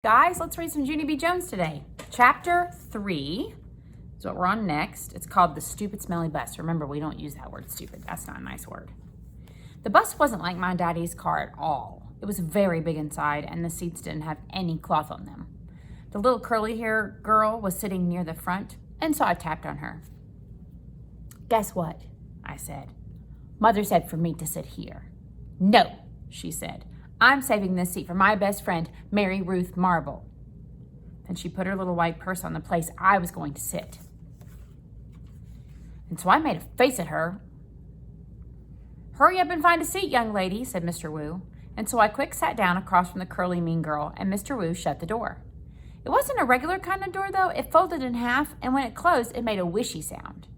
Guys, let's read some Junie B. Jones today. Chapter 3 is what we're on next. It's called The Stupid Smelly Bus. Remember, we don't use that word stupid. That's not a nice word. The bus wasn't like my daddy's car at all. It was very big inside, and the seats didn't have any cloth on them. The little curly hair girl was sitting near the front, and so I tapped on her. "Guess what?" I said. "Mother said for me to sit here." "No," she said. "I'm saving this seat for my best friend, Mary Ruth Marble." Then she put her little white purse on the place I was going to sit. And so I made a face at her. "Hurry up and find a seat, young lady," said Mr. Wu. And so I quick sat down across from the curly mean girl, and Mr. Wu shut the door. It wasn't a regular kind of door, though. It folded in half, and when it closed, it made a whishy sound.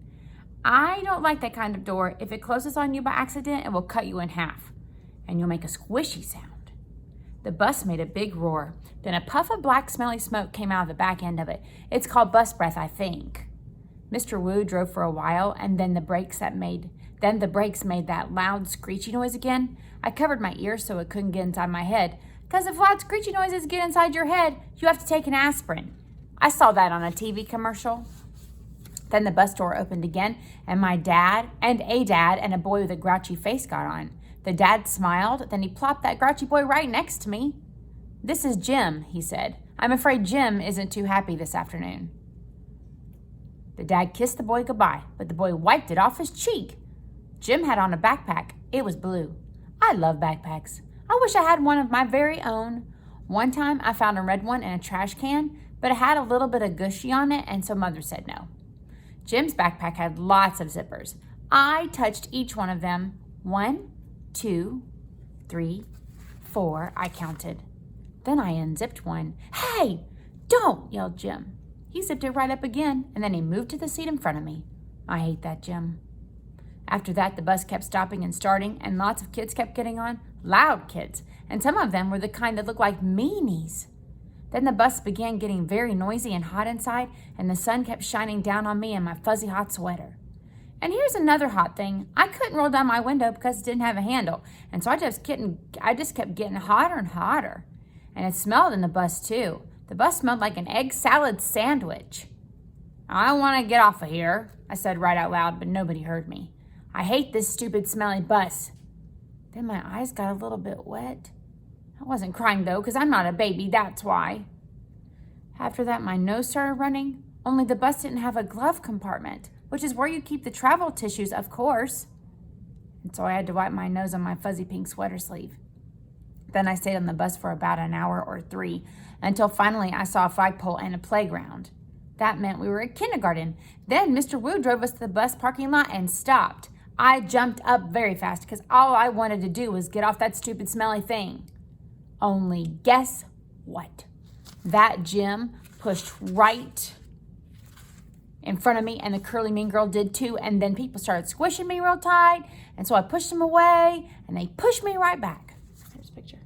I don't like that kind of door. If it closes on you by accident, it will cut you in half, and you'll make a squishy sound. The bus made a big roar. Then a puff of black smelly smoke came out of the back end of it. It's called bus breath, I think. Mr. Wu drove for a while, and then the brakes made that loud screechy noise again. I covered my ears so it couldn't get inside my head, because if loud screechy noises get inside your head, you have to take an aspirin. I saw that on a TV commercial. Then the bus door opened again, and my dad and a boy with a grouchy face got on. The dad smiled, then he plopped that grouchy boy right next to me. "This is Jim," he said. "I'm afraid Jim isn't too happy this afternoon." The dad kissed the boy goodbye, but the boy wiped it off his cheek. Jim had on a backpack. It was blue. I love backpacks. I wish I had one of my very own. One time I found a red one in a trash can, but it had a little bit of gushy on it, and so Mother said no. Jim's backpack had lots of zippers. I touched each one of them. 1, 2, 3, 4, I counted. Then I unzipped one. "Hey, don't!" yelled Jim. He zipped it right up again, and then he moved to the seat in front of me. I hate that Jim. After that, the bus kept stopping and starting, and lots of kids kept getting on, loud kids, and some of them were the kind that looked like meanies. Then the bus began getting very noisy and hot inside, and the sun kept shining down on me in my fuzzy hot sweater. And here's another hot thing. I couldn't roll down my window because it didn't have a handle, and so I just kept getting hotter and hotter. And it smelled in the bus, too. The bus smelled like an egg salad sandwich. "I want to get off of here," I said right out loud, but nobody heard me. "I hate this stupid, smelly bus." Then my eyes got a little bit wet. I wasn't crying, though, because I'm not a baby, that's why. After that, my nose started running, only the bus didn't have a glove compartment, which is where you keep the travel tissues, of course. And so I had to wipe my nose on my fuzzy pink sweater sleeve. Then I stayed on the bus for about an hour or 3, until finally I saw a flagpole and a playground. That meant we were at kindergarten. Then Mr. Wu drove us to the bus parking lot and stopped. I jumped up very fast because all I wanted to do was get off that stupid smelly thing. Only guess what? That Jim pushed right in front of me, and the curly mean girl did too, and then people started squishing me real tight, and so I pushed them away, and they pushed me right back. Here's a picture.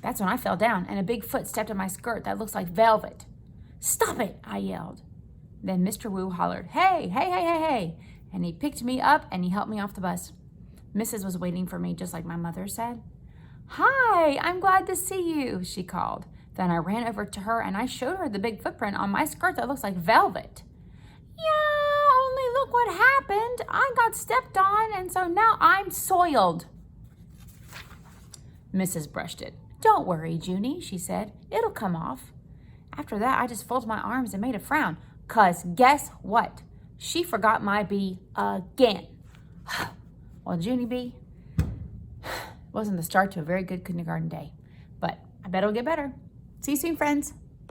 That's when I fell down, and a big foot stepped on my skirt that looks like velvet. "Stop it," I yelled. Then Mr. Wu hollered, "Hey, hey, hey, hey, hey," and he picked me up, and he helped me off the bus. Mrs. was waiting for me, just like my mother said. "Hi, I'm glad to see you," she called. Then I ran over to her, and I showed her the big footprint on my skirt that looks like velvet. "Yeah, only look what happened. I got stepped on, and so now I'm soiled." Mrs. brushed it. "Don't worry, Junie," she said. "It'll come off." After that, I just folded my arms and made a frown, 'cause guess what? She forgot my B again. Well, Junie B wasn't the start to a very good kindergarten day, but I bet it'll get better. See you soon, friends.